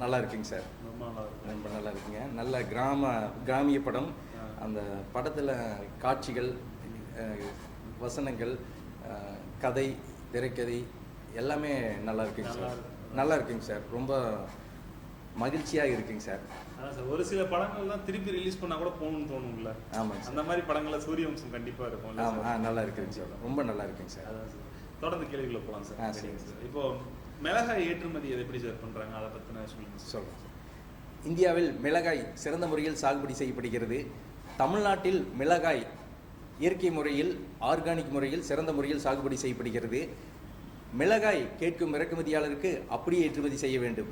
நல்லா இருக்குங்க சார். ரொம்ப நல்லா இருக்குங்க. நல்ல கிராமிய படம். அந்த படத்தில் காட்சிகள், வசனங்கள், கதை, திரைக்கதை எல்லாமே நல்லா இருக்குங்க சார். நல்லா இருக்குங்க சார். ரொம்ப மகிழ்ச்சியாக இருக்குங்க சார். அதான் சார், ஒரு சில படங்கள் தான் திருப்பி ரிலீஸ் பண்ணால் கூட போகணும்னு தோணும்ல. ஆமாங்க சார். அந்த மாதிரி படங்களில் சூரியவம்சம் கண்டிப்பாக இருக்கும். நல்லா இருக்குங்க சார். ரொம்ப நல்லா இருக்குங்க சார். அதான் சார், தொடர்ந்து கேள்விக்குள்ள போகலாம் சார். சரிங்க சார். இப்போ மிளகாய் ஏற்றுமதி அதை எப்படி சார் பண்ணுறாங்க, அதை பற்றின சொல்லுங்கள் சார். இந்தியாவில் மிளகாய் சிறந்த முறையில் சாகுபடி செய்யப்படுகிறது. தமிழ்நாட்டில் மிளகாய் இயற்கை முறையில், ஆர்கானிக் முறையில் சிறந்த முறையில் சாகுபடி செய்யப்படுகிறது. மிளகாய் கேட்கும் இறக்குமதியாளருக்கு அப்படியே ஏற்றுமதி செய்ய வேண்டும்.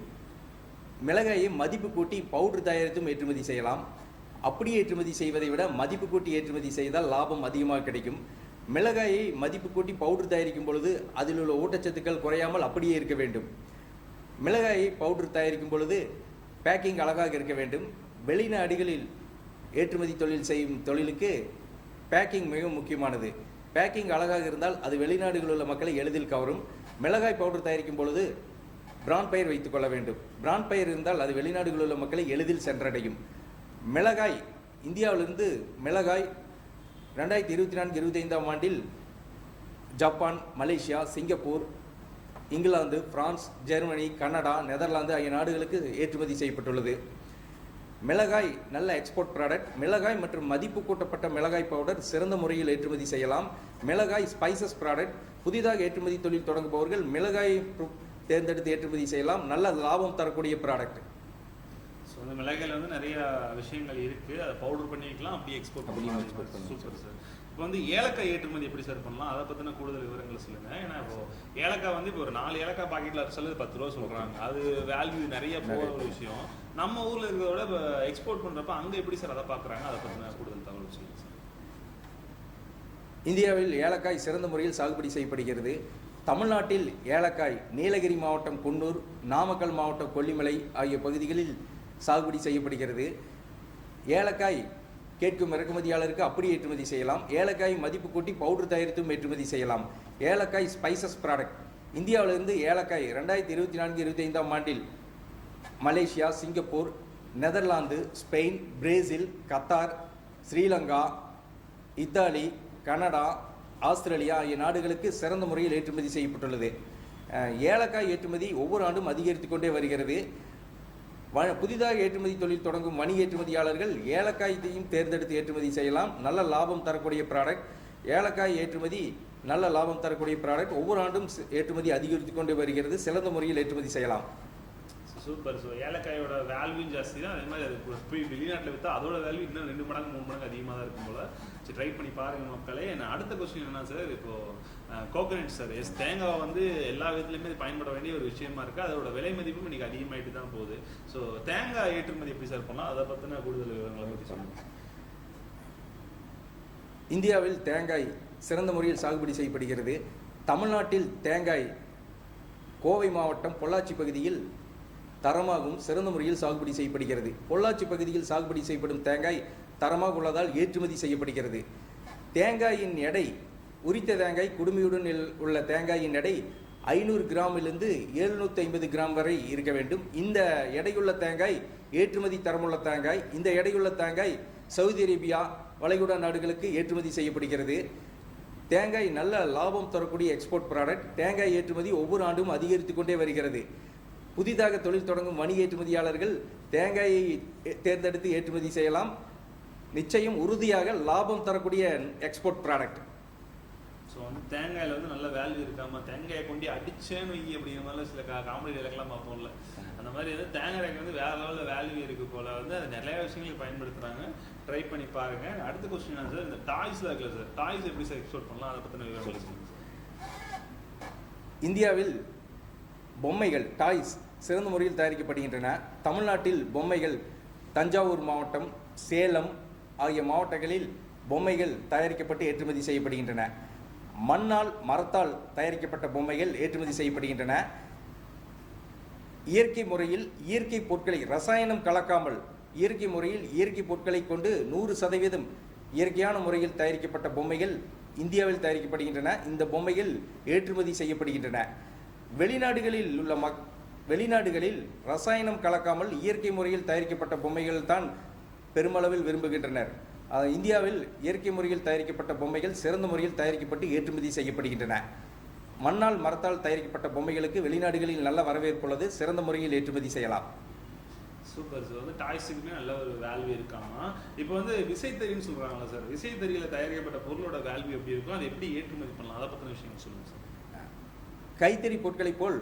மிளகாயை மதிப்பு கூட்டி பவுடர் தயாரித்தும் ஏற்றுமதி செய்யலாம். அப்படியே ஏற்றுமதி செய்வதை விட மதிப்பு கூட்டி ஏற்றுமதி செய்தால் லாபம் அதிகமாக கிடைக்கும். மிளகாயை மதிப்பு கூட்டி பவுடர் தயாரிக்கும் பொழுது அதில் உள்ள ஊட்டச்சத்துக்கள் குறையாமல் அப்படியே இருக்க வேண்டும். மிளகாயை பவுடர் தயாரிக்கும் பொழுது பேக்கிங் அழகாக இருக்க வேண்டும். வெளிநாடுகளில் ஏற்றுமதி தொழில் செய்யும் தொழிலுக்கு பேக்கிங் மிகவும் முக்கியமானது. பேக்கிங் அழகாக இருந்தால் அது வெளிநாடுகளில் உள்ள மக்களை எளிதில் கவரும். மிளகாய் பவுடர் தயாரிக்கும் பொழுது பிராண்ட் பெயர் வைத்துக் கொள்ள வேண்டும். பிராண்ட் பெயர் இருந்தால் அது வெளிநாடுகளில் உள்ள மக்களை எளிதில் சென்றடையும். மிளகாய் இந்தியாவிலிருந்து மிளகாய் 2024-25 ஆண்டில் Japan, Malaysia, Singapore, England, France, Germany, Canada, Netherlands ஆகிய நாடுகளுக்கு ஏற்றுமதி செய்யப்பட்டுள்ளது. மிளகாய் நல்ல எக்ஸ்போர்ட் ப்ராடக்ட். மிளகாய் மற்றும் மதிப்பு கூட்டப்பட்ட மிளகாய் பவுடர் சிறந்த முறையில் ஏற்றுமதி செய்யலாம். மிளகாய் ஸ்பைசஸ் ப்ராடக்ட். புதிதாக ஏற்றுமதி தொழில் தொடங்குபவர்கள் மிளகாய் தேர்ந்தெடுத்து ஏற்றுமதி செய்யலாம். நல்ல லாபம் தரக்கூடிய ப்ராடக்ட். ஸோ அந்த மிளகாயில் வந்து நிறைய விஷயங்கள் இருக்குது. அதை பவுடர் பண்ணிக்கலாம், அப்படியே எக்ஸ்போர்ட் பண்ணலாம். Super sir. இப்போ வந்து ஏலக்காய் ஏற்றுமதி எப்படி சார் பண்ணலாம், அதை பற்றின கூடுதல் விவரங்களை சொல்லுங்கள். ஏன்னா இப்போ ஏலக்காய் வந்து இப்போ ஒரு 4 ஏலக்காய் பாக்கெட்டில் சொல்லுது 10 ரூபா சொல்கிறாங்க. அது வேல்யூ நிறைய போகிற ஒரு விஷயம். நம்ம ஊரில் இருக்கிறத விட இப்போ எக்ஸ்போர்ட் பண்ணுறப்ப அங்கே எப்படி சார் அதை பார்க்குறாங்க, அதை பற்றின கூடுதல் தகவல் சொல்லுங்கள் சார். இந்தியாவில் ஏலக்காய் சிறந்த முறையில் சாகுபடி செய்யப்படுகிறது. தமிழ்நாட்டில் ஏலக்காய் நீலகிரி மாவட்டம் குன்னூர், நாமக்கல் மாவட்டம் கொல்லிமலை ஆகிய பகுதிகளில் சாகுபடி செய்யப்படுகிறது. ஏலக்காய் கேட்கும் இறக்குமதியாளருக்கு அப்படி ஏற்றுமதி செய்யலாம். ஏலக்காய் மதிப்பு கூட்டி பவுடர் தயாரித்தும் ஏற்றுமதி செய்யலாம். ஏலக்காய் ஸ்பைசஸ் ப்ராடக்ட். இந்தியாவிலிருந்து ஏலக்காய் 2024-25 ஆண்டில் Malaysia, Singapore, Netherlands, Spain, Brazil, Qatar, Sri Lanka, Italy, Canada, Australia ஆகிய நாடுகளுக்கு சிறந்த முறையில் ஏற்றுமதி செய்யப்பட்டுள்ளது. ஏலக்காய் ஏற்றுமதி ஒவ்வொரு ஆண்டும் அதிகரித்து கொண்டே வருகிறது. புதிதாக ஏற்றுமதி தொழில் தொடங்கும் வணிக ஏற்றுமதியாளர்கள் ஏலக்காயத்தையும் தேர்ந்தெடுத்து ஏற்றுமதி செய்யலாம். நல்ல லாபம் தரக்கூடிய ப்ராடக்ட். ஏலக்காய் ஏற்றுமதி நல்ல லாபம் தரக்கூடிய ப்ராடக்ட். ஒவ்வொரு ஆண்டும் ஏற்றுமதி அதிகரித்து கொண்டே வருகிறது. சிறந்த முறையில் ஏற்றுமதி செய்யலாம். சூப்பர். ஸோ ஏலக்காயோட வேல்யூ ஜாஸ்தி தான். அதே மாதிரி அது போய் வெளிநாட்டில் விற்றா அதோட வேல்யூ இன்னும் 2 மடங்கு 3 மடங்கு அதிகமாக தான் இருக்கும் போல். சரி, ட்ரை பண்ணி பாருங்கள் மக்களே. நான் அடுத்த கொஸ்டின் என்ன சார், இப்போது கோகனட் சார், தேங்காய் வந்து எல்லா விதத்துலையுமே இது பயன்பட வேண்டிய ஒரு விஷயமா இருக்குது. அதோட விலை மதிப்பும் இன்றைக்கி அதிகமாகிட்டு தான் போகுது. ஸோ தேங்காய் ஏற்றுமதி எப்படி சார் பண்ணலாம், அதை பற்றின கூடுதல் விவரங்களை பற்றி சொல்லுங்கள். இந்தியாவில் தேங்காய் சிறந்த முறையில் சாகுபடி செய்யப்படுகிறது. தமிழ்நாட்டில் தேங்காய் கோவை மாவட்டம் பொள்ளாச்சி பகுதியில் தரமாகவும் சிறந்த முறையில் சாகுபடி செய்யப்படுகிறது. பொள்ளாச்சி பகுதியில் சாகுபடி செய்யப்படும் தேங்காய் தரமாக உள்ளதால் ஏற்றுமதி செய்யப்படுகிறது. தேங்காயின் எடை, உரித்த தேங்காய் குடுமையுடன் உள்ள தேங்காயின் எடை 500 கிராமிலிருந்து 750 கிராம் வரை இருக்க வேண்டும். இந்த எடையுள்ள தேங்காய் ஏற்றுமதி தரமுள்ள தேங்காய். இந்த எடையுள்ள தேங்காய் சவுதி அரேபியா, வளைகுடா நாடுகளுக்கு ஏற்றுமதி செய்யப்படுகிறது. தேங்காய் நல்ல லாபம் தரக்கூடிய எக்ஸ்போர்ட் ப்ராடக்ட். தேங்காய் ஏற்றுமதி ஒவ்வொரு ஆண்டும் அதிகரித்து கொண்டே வருகிறது. புதிதாக தொழில் தொடங்கும் வணிக ஏற்றுமதியாளர்கள் தேங்காயை தேர்ந்தெடுத்து ஏற்றுமதி செய்யலாம். நிச்சயம் உறுதியாக லாபம் தரக்கூடிய எக்ஸ்போர்ட் ப்ராடக்ட். ஸோ வந்து தேங்காயில் வந்து நல்ல வேல்யூ இருக்காமல் தேங்காயை கொண்டு அடிச்சேன்னு வை அப்படிங்கிற மாதிரிலாம் சில காமெடி இலக்கெல்லாம் பார்ப்போம்ல, அந்த மாதிரி வந்து தேங்காய்க்கு வந்து வேறு லெவலில் வேல்யூ இருக்குது போல். வந்து அது நிறைய விஷயங்களுக்கு பயன்படுத்துகிறாங்க. ட்ரை பண்ணி பாருங்கள். அடுத்த கொஸ்டின் என்ன சார், இந்த டாய்ஸில் இருக்குல்ல சார், டாய்ஸ் எப்படி சார் எக்ஸ்போர்ட் பண்ணலாம், அதை பற்றின விவரங்கள் சொல்லுங்கள் சார். இந்தியாவில் பொம்மைகள் டாய்ஸ் சிறந்த முறையில் தயாரிக்கப்படுகின்றன. தமிழ்நாட்டில் பொம்மைகள் தஞ்சாவூர் மாவட்டம், சேலம் ஆகிய மாவட்டங்களில் பொம்மைகள் தயாரிக்கப்பட்டு ஏற்றுமதி செய்யப்படுகின்றன. மண்ணால், மரத்தால் தயாரிக்கப்பட்ட பொம்மைகள் ஏற்றுமதி செய்யப்படுகின்றன. இயற்கை முறையில் இயற்கை பொருட்களை ரசாயனம் கலக்காமல் இயற்கை முறையில் இயற்கை பொருட்களை கொண்டு 100% இயற்கையான முறையில் தயாரிக்கப்பட்ட பொம்மைகள் இந்தியாவில் தயாரிக்கப்படுகின்றன. இந்த பொம்மைகள் ஏற்றுமதி செய்யப்படுகின்றன. வெளிநாடுகளில் உள்ள வெளிநாடுகளில் ரசாயனம் கலக்காமல் இயற்கை முறையில் தயாரிக்கப்பட்ட பொம்மைகள் தான் பெருமளவில் விரும்புகின்றனர். இந்தியாவில் இயற்கை முறையில் தயாரிக்கப்பட்ட பொம்மைகள் சிறந்த முறையில் தயாரிக்கப்பட்டு ஏற்றுமதி செய்யப்படுகின்றன. மண்ணால் மரத்தால் தயாரிக்கப்பட்ட பொம்மைகளுக்கு வெளிநாடுகளில் நல்ல வரவேற்பு உள்ளது. சிறந்த முறையில் ஏற்றுமதி செய்யலாம். Super sir. டாய்ஸுக்குமே நல்ல ஒரு வேல்யூ இருக்காமா. இப்போ விசைத்தறின்னு சொல்கிறாங்களா சார், விசைத்தறியில் தயாரிக்கப்பட்ட பொருளோட வேல்யூ எப்படி இருக்கும், அதை எப்படி ஏற்றுமதி பண்ணலாம், அதை பற்றின விஷயங்கள் சொல்லுங்கள் சார். கைத்தறி பொருட்களைப் போல்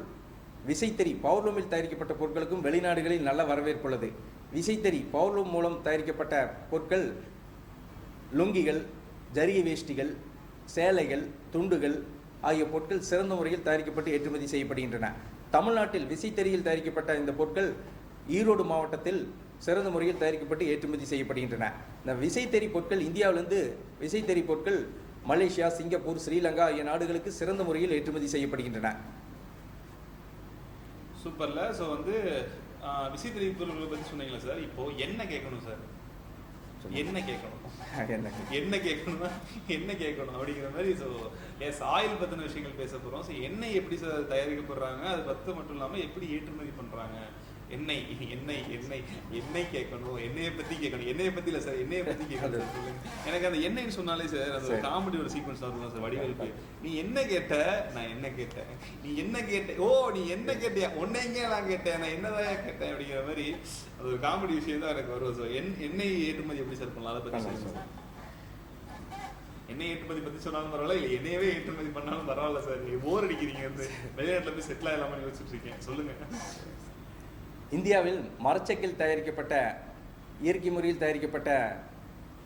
விசைத்தறி பவர்லூமில் தயாரிக்கப்பட்ட பொருட்களுக்கும் வெளிநாடுகளில் நல்ல வரவேற்பு உள்ளது. விசைத்தறி பவர்லூம் மூலம் தயாரிக்கப்பட்ட பொருட்கள் லுங்கிகள், ஜரிகை வேஷ்டிகள், சேலைகள், துண்டுகள் ஆகிய பொருட்கள் சிறந்த முறையில் தயாரிக்கப்பட்டு ஏற்றுமதி செய்யப்படுகின்றன. தமிழ்நாட்டில் விசைத்தறியில் தயாரிக்கப்பட்ட இந்த பொருட்கள் ஈரோடு மாவட்டத்தில் சிறந்த முறையில் தயாரிக்கப்பட்டு ஏற்றுமதி செய்யப்படுகின்றன. இந்த விசைத்தறி பொருட்கள் இந்தியாவிலிருந்து விசைத்தறி பொருட்கள் மலேசியா, சிங்கப்பூர், ஸ்ரீலங்கா ஆகிய நாடுகளுக்கு சிறந்த முறையில் ஏற்றுமதி செய்யப்படுகின்றன. சூப்பர்ல. ஸோ விசைத்தறி பொருட்களை பற்றி சொன்னீங்களா சார். இப்போ என்ன கேட்கணும் சார், என்ன கேட்கணும் என்ன கேட்கணும்னா என்ன கேட்கணும் அப்படிங்கிற மாதிரி. ஸோ ஆயில் பற்றின விஷயங்கள் பேச போகிறோம். ஸோ எண்ணெய் எப்படி சார் தயாரிக்கப்படுறாங்க, அது பற்றி மட்டும் இல்லாமல் எப்படி ஏற்றுமதி பண்ணுறாங்க. எண்ணெய் எண்ணெய் எண்ணெய் எண்ணெய் கேட்கணும், எண்ணெயை பற்றி கேட்கணும். எண்ணெயை பற்றி இல்லை சார், எண்ணெயை பற்றி கேட்கணும் சார். சொல்லுங்க. எனக்கு அந்த எண்ணெய்னு சொன்னாலே சார் அந்த காமெடி ஒரு சீக்வன்ஸ் வரலாம் சார். வடிவேலுக்கு நீ என்ன கேட்ட, நான் என்ன கேட்டேன், நீ என்ன கேட்ட, ஓ நீ என்ன கேட்டியா, ஒன்னைங்க நான் கேட்டேன், நான் என்னதான் கேட்டேன் அப்படிங்கிற மாதிரி அது ஒரு காமெடி விஷயம் தான் எனக்கு வருவது சார். எண்ணெய் ஏற்றுமதி எப்படி சார் பண்ணலாம், அதை பற்றி சொல்லுங்க. எண்ணெய் ஏற்றுமதி பற்றி சொன்னாலும் பரவாயில்ல, இல்லை எண்ணெயவே ஏற்றுமதி பண்ணாலும் பரவாயில்ல சார். நீ போர் அடிக்கிறீங்க, வெளிநாட்டில் போய் செட்டில் ஆகலாமான்னு யோசிச்சுட்டு இருக்கேன். சொல்லுங்க. இந்தியாவில் மரச்செக்கில் தயாரிக்கப்பட்ட இயற்கை முறையில் தயாரிக்கப்பட்ட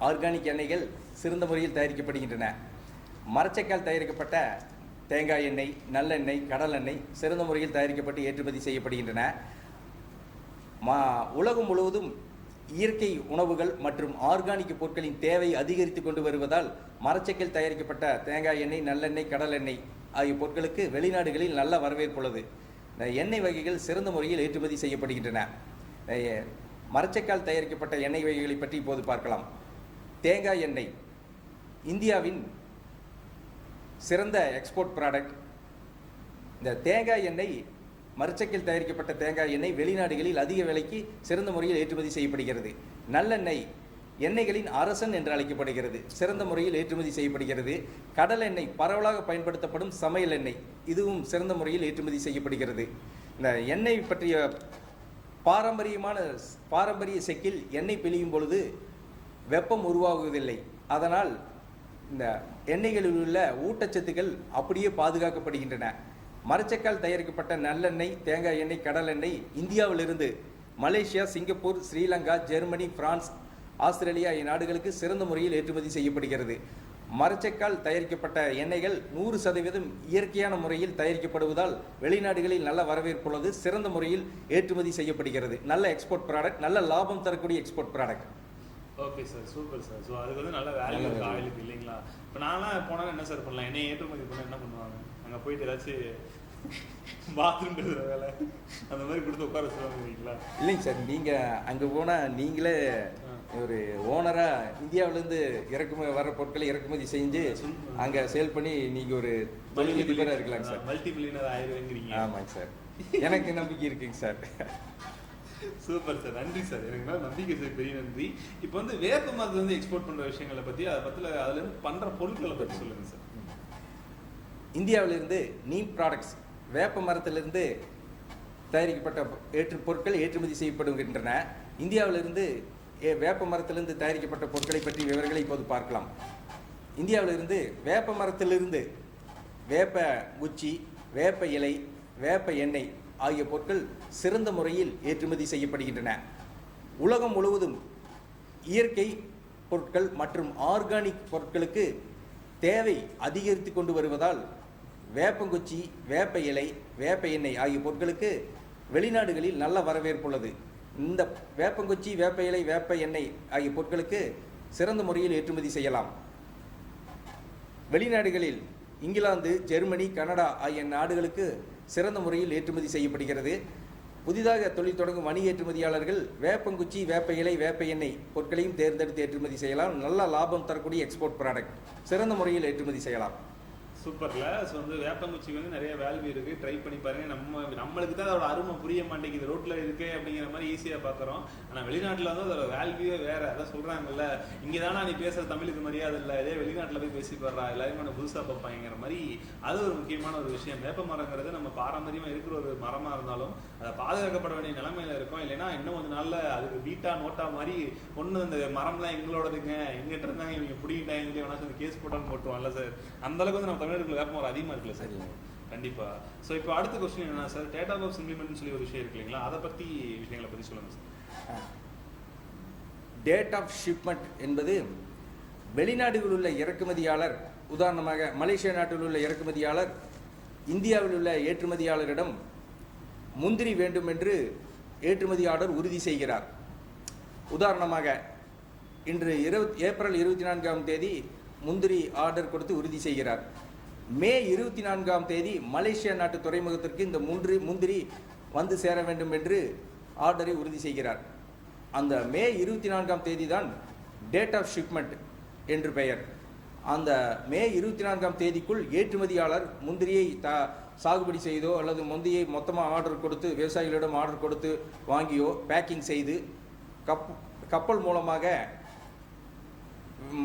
ஆர்கானிக் எண்ணெய்கள் சிறந்த முறையில் தயாரிக்கப்படுகின்றன. மரச்செக்கால் தயாரிக்கப்பட்ட தேங்காய் எண்ணெய், நல்லெண்ணெய், கடலெண்ணெய் சிறந்த முறையில் தயாரிக்கப்பட்டு ஏற்றுமதி செய்யப்படுகின்றன. உலகம் முழுவதும் இயற்கை உணவுகள் மற்றும் ஆர்கானிக் பொருட்களின் தேவை அதிகரித்து கொண்டு வருவதால் மரச்செக்கில் தயாரிக்கப்பட்ட தேங்காய் எண்ணெய், நல்லெண்ணெய், கடலெண்ணெய் ஆகிய பொருட்களுக்கு வெளிநாடுகளில் நல்ல வரவேற்பு உள்ளது. எண்ணெய் வகைகள் சிறந்த முறையில் ஏற்றுமதி செய்யப்படுகின்றன. மரச்செக்கால் தயாரிக்கப்பட்ட எண்ணெய் வகைகளை பற்றி இப்போது பார்க்கலாம். தேங்காய் எண்ணெய் இந்தியாவின் சிறந்த எக்ஸ்போர்ட் ப்ராடக்ட். இந்த தேங்காய் எண்ணெய், மரச்செக்கில் தயாரிக்கப்பட்ட தேங்காய் எண்ணெய் வெளிநாடுகளில் அதிக விலைக்கு சிறந்த முறையில் ஏற்றுமதி செய்யப்படுகிறது. நல்லெண்ணெய் எண்ணெய்களின் அரசன் என்று அழைக்கப்படுகிறது, சிறந்த முறையில் ஏற்றுமதி செய்யப்படுகிறது. கடல் எண்ணெய் பரவலாக பயன்படுத்தப்படும் சமையல் எண்ணெய், இதுவும் சிறந்த முறையில் ஏற்றுமதி செய்யப்படுகிறது. இந்த எண்ணெய் பற்றிய பாரம்பரிய செக்கில் எண்ணெய் பிழியும் பொழுது வெப்பம் உருவாகுவதில்லை. அதனால் இந்த எண்ணெய்களில் உள்ள ஊட்டச்சத்துக்கள் அப்படியே பாதுகாக்கப்படுகின்றன. மரச்செக்கால் தயாரிக்கப்பட்ட நல்லெண்ணெய், தேங்காய் எண்ணெய், கடல் எண்ணெய் இந்தியாவிலிருந்து Malaysia, Singapore, Sri Lanka, Germany, France, Australia ஆகிய நாடுகளுக்கு சிறந்த முறையில் ஏற்றுமதி செய்யப்படுகிறது. மரச்செக்கால் தயாரிக்கப்பட்ட எண்ணெய்கள் 100% இயற்கையான முறையில் தயாரிக்கப்படுவதால் வெளிநாடுகளில் நல்ல வரவேற்பு உள்ளது. சிறந்த முறையில் ஏற்றுமதி செய்யப்படுகிறது. நல்ல எக்ஸ்போர்ட் ப்ராடக்ட், நல்ல லாபம் தரக்கூடிய export product. Okay sir, super sir. So அதுக்கு நல்ல வேல்யூ இருக்குது ஆயிலுக்கு, இல்லைங்களா? இப்போ நான்லாம் போனால் என்ன சார் பண்ணலாம், எண்ணெய் ஏற்றுமதி பண்ணால் என்ன பண்ணுவாங்க? அங்கே போயிட்டு ஏதாச்சும் பாத்ரூம் வேலை அந்த மாதிரி கொடுத்து உட்கார சொல்லுவாங்க இல்லைங்க சார். நீங்கள் அங்கே போனால் நீங்களே ஒரு ஓனராக இந்தியாவிலேருந்து வர்ற பொருட்களை இறக்குமதி செஞ்சு அங்கே சேல் பண்ணி நீங்கள் ஒரு தொழிலதிபராக இருக்கலாங்க சார். Multi millionaire ஆயிடுவீங்கிறீங்க. ஆமாங்க சார், எனக்கு நம்பிக்கை இருக்குங்க சார். சூப்பர் சார், நன்றி சார். எனக்கு மேலே நம்பிக்கை சார், பெரிய நன்றி. இப்போ வேப்ப மரத்துலேருந்து எக்ஸ்போர்ட் பண்ணுற விஷயங்களை பற்றி, அதை பற்றி அதுலேருந்து பண்ணுற பொருட்களை பற்றி சொல்லுங்கள் சார். இந்தியாவிலிருந்து நீம் ப்ராடக்ட்ஸ், வேப்ப மரத்திலிருந்து தயாரிக்கப்பட்ட பொருட்கள் ஏற்றுமதி செய்யப்படுகின்றன. இந்தியாவிலிருந்து வேப்ப மரத்திலிருந்து தயாரிக்கப்பட்ட பொருட்களை பற்றி விவரங்களை இப்போது பார்க்கலாம். இந்தியாவிலிருந்து வேப்ப மரத்திலிருந்து வேப்ப குச்சி, வேப்ப இலை, வேப்ப எண்ணெய் ஆகிய பொருட்கள் சிறந்த முறையில் ஏற்றுமதி செய்யப்படுகின்றன. உலகம் முழுவதும் இயற்கை பொருட்கள் மற்றும் ஆர்கானிக் பொருட்களுக்கு தேவை அதிகரித்து கொண்டு வருவதால் வேப்பங்குச்சி, வேப்ப இலை, வேப்ப எண்ணெய் ஆகிய பொருட்களுக்கு வெளிநாடுகளில் நல்ல வரவேற்பு உள்ளது. இந்த வேப்பங்குச்சி, வேப்ப இலை, வேப்ப எண்ணெய் ஆகிய பொருட்களுக்கு சிறந்த முறையில் ஏற்றுமதி செய்யலாம். வெளிநாடுகளில் இங்கிலாந்து, ஜெர்மனி, கனடா ஆகிய நாடுகளுக்கு சிறந்த முறையில் ஏற்றுமதி செய்யப்படுகிறது. புதிதாக தொழில் தொடங்கும் வணிக ஏற்றுமதியாளர்கள் வேப்பங்குச்சி, வேப்ப இலை, வேப்ப எண்ணெய் பொருட்களையும் தேர்ந்தெடுத்து ஏற்றுமதி செய்யலாம். நல்ல லாபம் தரக்கூடிய எக்ஸ்போர்ட் ப்ராடக்ட், சிறந்த முறையில் ஏற்றுமதி செய்யலாம். சூப்பர்ல. ஸோ வந்து வேப்பங்குச்சிக்கு வந்து நிறைய வேல்யூ இருக்கு. ட்ரை பண்ணி பாருங்க. நம்மளுக்கு தான் அதோட அருமை புரிய மாட்டேங்குது. ரோட்ல இருக்கு அப்படிங்கிற மாதிரி ஈஸியா பாக்குறோம். ஆனா வெளிநாட்டுல வந்து அதோட வேல்யூவே வேற. அதான் சொல்றாங்கல்ல, இங்க தானா நீ பேசுற தமிழுக்கு மரியாதை இல்லை, இதே வெளிநாட்டுல போய் பேசி பாடுறா எல்லாருமே புதுசா பார்ப்பாங்கிற மாதிரி. அது ஒரு முக்கியமான ஒரு விஷயம். வேப்ப மரங்கிறது நம்ம பாரம்பரியமா இருக்கிற ஒரு மரமா இருந்தாலும் அதை பாதுகாக்கப்பட வேண்டிய நிலைமையில இருக்கும். இல்லைன்னா இன்னும் கொஞ்ச நாள்ல அதுக்கு வீட்டா நோட்டா மாதிரி ஒண்ணு இந்த மரம்லாம் எங்களோடதுங்க, எங்கிட்ட இருந்தாங்க இவங்க பிடிக்கிட்டாங்க வேணா சொல்லி கேஸ் போட்டாலும் போட்டுருவான்ல சார். அந்த அளவுக்கு வந்து நம்ம தமிழர்கள் வேப்ப மரம் அதிகமா இருக்குல்ல சார். கண்டிப்பா. ஸோ இப்போ அடுத்த கொஸ்டின் என்ன சார், டேட் ஆஃப் இம்ப்ளிமெண்ட்னு சொல்லி ஒரு விஷயம் இருக்கு இல்லைங்களா, அதை பத்தி விஷயங்களை பத்தி சொல்லுங்க சார். டேட் ஆஃப் ஷிப்மெண்ட் என்பது வெளிநாடுகளில் உள்ள இறக்குமதியாளர், உதாரணமாக மலேசியா நாட்டில் உள்ள இறக்குமதியாளர் இந்தியாவில் உள்ள ஏற்றுமதியாளரிடம் முந்திரி வேண்டும் என்று ஏற்றுமதியாளர் உறுதி செய்கிறார். உதாரணமாக இன்று ஏப்ரல் 24 முந்திரி ஆர்டர் கொடுத்து உறுதி செய்கிறார். மே 24 மலேசியா நாட்டு துறைமுகத்திற்கு இந்த முந்திரி வந்து சேர வேண்டும் என்று ஆர்டரை உறுதி செய்கிறார். அந்த மே 24 தான் டேட் ஆஃப் ஷிப்மெண்ட் என்று பெயர். அந்த மே 24 ஏற்றுமதியாளர் முந்திரியை சாகுபடி செய்தோ அல்லது முந்திரியை மொத்தமாக ஆர்டர் கொடுத்து விவசாயிகளிடம் ஆர்டர் கொடுத்து வாங்கியோ பேக்கிங் செய்து கப்பல் மூலமாக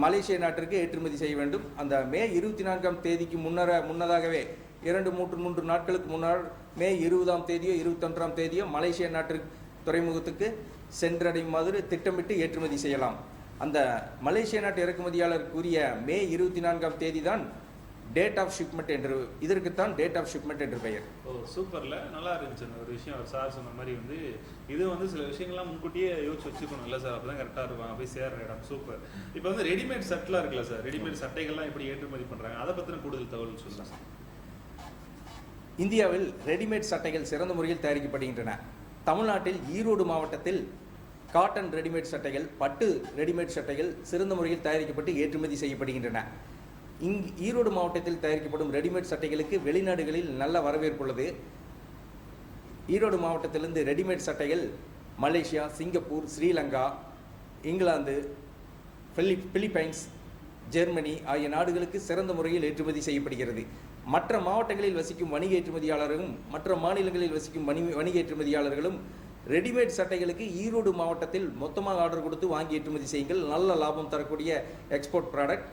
மலேசிய நாட்டிற்கு ஏற்றுமதி செய்ய வேண்டும். அந்த மே 24 முன்னதாகவே 2-3 நாட்களுக்கு முன்னால் மே 20 21 மலேசிய நாட்டிற்கு துறைமுகத்துக்கு சென்றடையும் மாதிரி திட்டமிட்டு ஏற்றுமதி செய்யலாம். அந்த மலேசிய நாட்டு இறக்குமதியாளருக்குரிய மே 24 தான் டேட் ஆஃப் ஷிப்மெண்ட் என்று, இதற்குத்தான் டேட் ஆஃப் ஷிப்மெண்ட் என்று பெயர். ஓ சூப்பர்ல, நல்லா இருந்துச்சு ஒரு விஷயம். சார் சொன்ன மாதிரி வந்து இது வந்து சில விஷயங்கள்லாம் முன்கூட்டியே யோசிச்சு வச்சுக்கணும் இல்லை சார், அப்பதான் கரெக்டாக இருக்கும் போய் சேர்ற இடம். சூப்பர். இப்போ வந்து ரெடிமேட் சட்டெலாம் இருக்குல்ல சார், ரெடிமேட் சட்டைகள்லாம் எப்படி ஏற்றுமதி பண்ணுறாங்க, அதை பற்றின கூடுதல் தகவல் சொல்லலாம் சார். இந்தியாவில் ரெடிமேட் சட்டைகள் சிறந்த முறையில் தயாரிக்கப்படுகின்றன. தமிழ்நாட்டில் ஈரோடு மாவட்டத்தில் காட்டன் ரெடிமேட் சட்டைகள், பட்டு ரெடிமேட் சட்டைகள் சிறந்த முறையில் தயாரிக்கப்பட்டு ஏற்றுமதி செய்யப்படுகின்றன. ஈரோடு மாவட்டத்தில் தயாரிக்கப்படும் ரெடிமேட் சட்டைகளுக்கு வெளிநாடுகளில் நல்ல வரவேற்பு உள்ளது. ஈரோடு மாவட்டத்திலிருந்து readymade சட்டைகள் Malaysia, Singapore, Sri Lanka, England, Philippines, Germany ஆகிய நாடுகளுக்கு சிறந்த முறையில் ஏற்றுமதி செய்யப்படுகிறது. மற்ற மாவட்டங்களில் வசிக்கும் வணிக ஏற்றுமதியாளர்களும் மற்ற மாநிலங்களில் வசிக்கும் வணிக ஏற்றுமதியாளர்களும் ரெடிமேட் சட்டைகளுக்கு ஈரோடு மாவட்டத்தில் மொத்தமாக ஆர்டர் கொடுத்து வாங்கி ஏற்றுமதி செய்யுங்கள், நல்ல லாபம் தரக்கூடிய எக்ஸ்போர்ட் ப்ராடக்ட்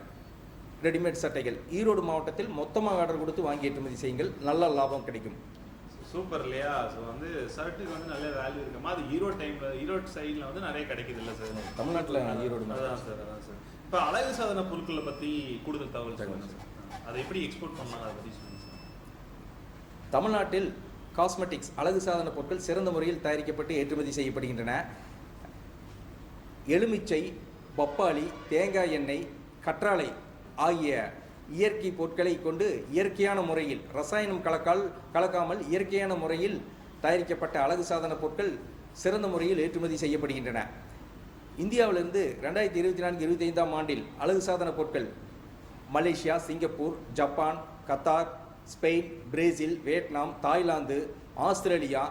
ரெடிமேட் சட்டைகள். ஈரோடு மாவட்டத்தில் மொத்தமாக ஆர்டர் கொடுத்து வாங்கி ஏற்றுமதி செய்யுங்கள், நல்ல லாபம் கிடைக்கும். சூப்பர் இல்லையா? ஸோ வந்து ஷர்ட்டுக்கு வந்து நல்ல வேல்யூ இருக்குமா, அது ஈரோடு சைடில் வந்து நிறைய கிடைக்குது இல்லை சார் தமிழ்நாட்டில்? ஈரோடு அதான் சார். இப்போ அழகு சாதன பொருட்களை பற்றி கூடுதல் தகவல் சொல்லுங்க சார். அதை எப்படி எக்ஸ்போர்ட் பண்ணலாம் அதை பற்றி சொல்லுங்கள் சார். தமிழ்நாட்டில் காஸ்மெட்டிக்ஸ் அழகு சாதன பொருட்கள் சிறந்த முறையில் தயாரிக்கப்பட்டு ஏற்றுமதி செய்யப்படுகின்றன. எலுமிச்சை, பப்பாளி, தேங்காய் எண்ணெய், கற்றாழை ஆகிய இயற்கை பொருட்களை கொண்டு இயற்கையான முறையில் ரசாயனம் கலக்காமல் இயற்கையான முறையில் தயாரிக்கப்பட்ட அழகு சாதன பொருட்கள் சிறந்த முறையில் ஏற்றுமதி செய்யப்படுகின்றன. இந்தியாவிலிருந்து 2024-25 ஆண்டில் அழகு சாதன பொருட்கள் Malaysia, Singapore, Japan, Qatar, Spain, Brazil, Vietnam, Thailand, Australia,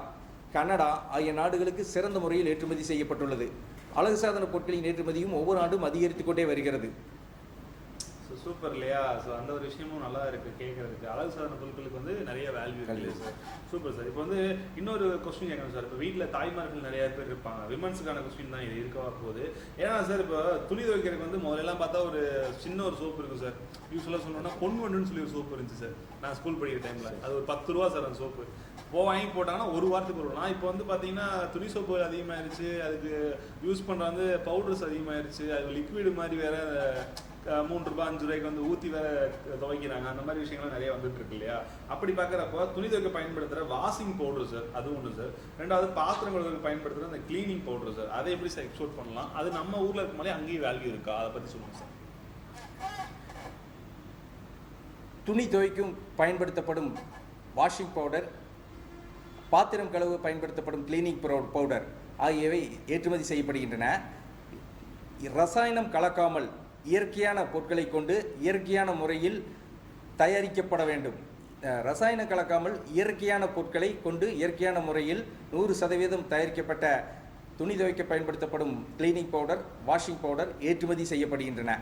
Canada ஆகிய நாடுகளுக்கு சிறந்த முறையில் ஏற்றுமதி செய்யப்பட்டுள்ளது. அழகு சாதன பொருட்களின் ஏற்றுமதியும் ஒவ்வொரு ஆண்டும் அதிகரித்துக் கொண்டே வருகிறது. சூப்பர் இல்லையா? ஸோ அந்த ஒரு விஷயமும் நல்லா இருக்கு கேட்கறதுக்கு. அழகு சாதன பொருட்களுக்கு வந்து நிறைய வேல்யூ இருக்கு சார். Super sir. இப்போ வந்து இன்னொரு கொஸ்டின் கேட்கணும் சார். இப்போ வீட்டில் தாய்மார்கள் நிறைய பேர் இருப்பாங்க, விமன்ஸுக்கான கொஸ்டின் தான் இது இருக்கவா போகுது. ஏன்னா சார் இப்போ துணி துவைக்கிறதுக்கு வந்து முதலெல்லாம் பார்த்தா ஒரு சின்ன ஒரு சோப்பு இருக்கும் சார். யூஸ்வலாக சொல்லணும்னா பொன்வண்டுன்னு சொல்லி ஒரு சோப்பு இருந்துச்சு சார் நான் ஸ்கூல் படிக்கிற டைமில். அது ஒரு 10 ரூபா சார் அந்த சோப்பு. வாங்கி போட்டாங்கன்னா ஒரு வாரத்துக்கு வரும். நான் இப்போ வந்து பார்த்தீங்கன்னா துணி சோப்பு அதிகமாகிடுச்சு, அதுக்கு யூஸ் பண்ணுற வந்து பவுடர்ஸ் அதிகமாகிடுச்சு, அது லிக்விடு மாதிரி வேற 3 ரூபாய் 5 ரூபாய்க்கு வந்து ஊற்றி வேற துவைக்கிறாங்க. அந்த மாதிரி விஷயங்கள்லாம் நிறைய வந்துட்டு இருக்கு இல்லையா? அப்படி பார்க்குறப்போ துணி துவைக்க பயன்படுத்துகிற வாஷிங் பவுடர் சார், அது ஒன்று சார். ரெண்டாவது பாத்திரங்களுக்கு பயன்படுத்துகிற அந்த கிளீனிங் பவுடர் சார், அதை எப்படி சார் எக்ஸ்போர்ட் பண்ணலாம்? அது நம்ம ஊரில் இருக்கும்போதே அங்கேயும் வேல்யூ இருக்கா, அதை பற்றி சொல்லுங்கள் சார். துணி துவைக்கும் பயன்படுத்தப்படும் வாஷிங் பவுடர், பாத்திரம் கழுவ பயன்படுத்தப்படும் கிளீனிங் பவுடர் ஆகியவை ஏற்றுமதி செய்யப்படுகின்றன. ரசாயனம் கலக்காமல் இயற்கையான பொருட்களை கொண்டு இயற்கையான முறையில் தயாரிக்கப்பட வேண்டும். ரசாயனம் கலக்காமல் இயற்கையான பொருட்களை கொண்டு இயற்கையான முறையில் 100% தயாரிக்கப்பட்ட துணி துவைக்க பயன்படுத்தப்படும் கிளீனிங் பவுடர், வாஷிங் பவுடர் ஏற்றுமதி செய்யப்படுகின்றன.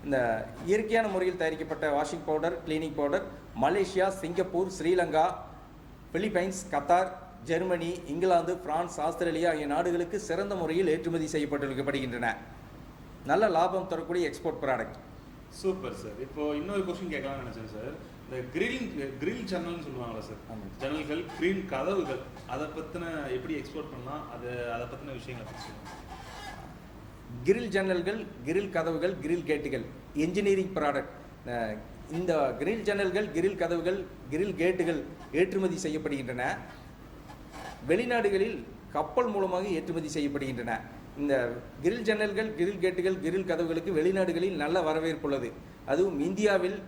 இந்த இயற்கையான முறையில் தயாரிக்கப்பட்ட washing powder, cleaning powder Malaysia, Singapore, Sri Lanka, Philippines, Qatar, Germany, England, France, Australia ஆகிய நாடுகளுக்கு சிறந்த முறையில் ஏற்றுமதி செய்யப்பட்டிருக்கப்படுகின்றன. நல்ல லாபம் தரக்கூடிய எக்ஸ்போர்ட் ப்ராடக்ட். Super sir. இப்போ இன்னொரு கொஸ்டின் கேட்கலாம்னு நினைச்சேன் சார். இந்த கிரில் ஜன்னல்னு சொல்லுவாங்களா சார்? ஜன்னல்கள், கிரீன் கதவுகள், அதை பற்றின எப்படி எக்ஸ்போர்ட் பண்ணலாம், அதை பற்றின விஷயங்களை பற்றி சொல்லுங்கள். கிரில் ஜன்னல்கள், கிரில் கதவுகள், கிரில் கேட்டுகள் என்ஜினியரிங் ப்ராடக்ட். இந்த கிரில் ஜன்னல்கள், கிரில் கதவுகள், கிரில் கேட்டுகள் ஏற்றுமதி செய்யப்படுகின்றன. வெளிநாடுகளில் கப்பல் மூலமாக ஏற்றுமதி செய்யப்படுகின்றன. இந்த கிரில் ஜன்னல்கள், கிரில் கேட்டுகள், கிரில் கதவுகளுக்கு வெளிநாடுகளில் நல்ல வரவேற்பு உள்ளது. அதுவும் இந்தியாவில்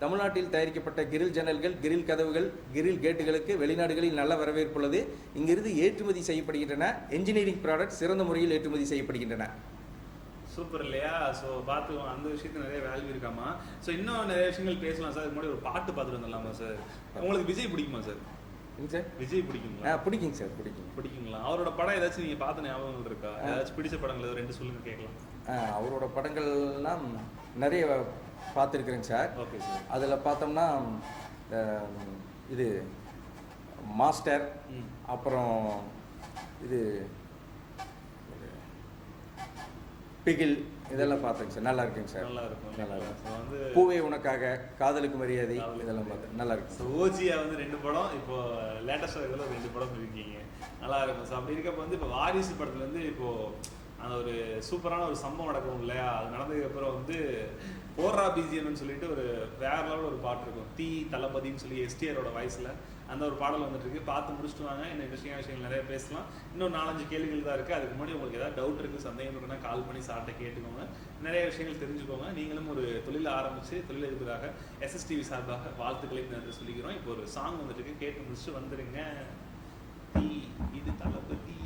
தமிழ்நாட்டில் தயாரிக்கப்பட்ட கிரில் ஜன்னல்கள், கிரில் கதவுகள், கிரில் கேட்டுகளுக்கு வெளிநாடுகளில் நல்ல வரவேற்பு உள்ளது. இங்கிருந்து ஏற்றுமதி செய்யப்படுகின்றன. என்ஜினியரிங் ப்ராடக்ட் சிறந்த முறையில் ஏற்றுமதி செய்யப்படுகின்றன. சூப்பர் இல்லையா? ஸோ பார்த்துக்கோங்க, அந்த விஷயத்துக்கு நிறைய வேல்யூ இருக்காமா. ஸோ இன்னும் நிறைய விஷயங்கள் பேசலாம் சார். முன்னாடி ஒரு பாட்டு பார்த்துட்டு வந்துடலாமா சார்? உங்களுக்கு விஜய் பிடிக்குமா சார்? சார் விஜய் பிடிக்குங்களா? பிடிக்குங்க சார், பிடிக்குங்களா? அவரோட படம் ஏதாச்சும் நீங்கள் பார்த்த ஞாபகங்கள் இருக்கா? ஏதாச்சும் பிடிச்ச படங்கள் 2 சொல்லுங்க கேட்கலாம். அவரோட படங்கள்லாம் நிறைய பார்த்துருக்குறேங்க சார். Okay sir. அதில் பார்த்தோம்னா இது மாஸ்டர், அப்புறம் இது பிகில், இதெல்லாம் பார்த்தேங்க சார். நல்லா இருக்குங்க சார். நல்லா இருக்கும். வந்து பூவே உனக்காக, காதலுக்கு மரியாதை, இதெல்லாம் பார்த்தேன். நல்லா இருக்கு. ஓஜியா வந்து 2 படம், இப்போ லேட்டஸ்டாக இருக்கிற 2 படம் இருக்கீங்க. நல்லா இருக்கும் சார். அப்படி இருக்கப்போ வந்து இப்போ வாரிசு படத்துல இருந்து இப்போ அந்த ஒரு சூப்பரான ஒரு சம்பவம் நடக்கும் இல்லையா? அது நடந்ததுக்கு அப்புறம் வந்து போர்ரா பிஜிஎம்னு சொல்லிட்டு ஒரு வேற லெவலில் ஒரு பாட்டு இருக்கும், தீ தளபதினு சொல்லி எஸ்டிஆரோட வாய்ஸில் அந்த ஒரு பாடல் வந்துட்டு இருக்கு. பார்த்து முடிச்சுட்டு வாங்க. இன்னும் இன்ட்ரெஸ்டிங்கான விஷயங்கள் நிறைய பேசலாம். இன்னும் 4-5 கேள்விகள் தான் இருக்குது. அதுக்கு முன்னாடி உங்களுக்கு ஏதாவது டவுட் இருக்குது, சந்தேகம் இருக்குன்னா கால் பண்ணி சார்ட்ட கேட்டுக்கோங்க. நிறைய விஷயங்கள் தெரிஞ்சுக்கோங்க. நீங்களும் ஒரு தொழிலை ஆரம்பித்து தொழிலதிபராக SSTV சார்பாக வாழ்த்துக்களை நன்றி சொல்லிக்கிறோம். இப்போ ஒரு சாங் வந்துட்டு இருக்கு, கேட்டு முடிச்சுட்டு வந்துடுங்க. தீ இது தளபதி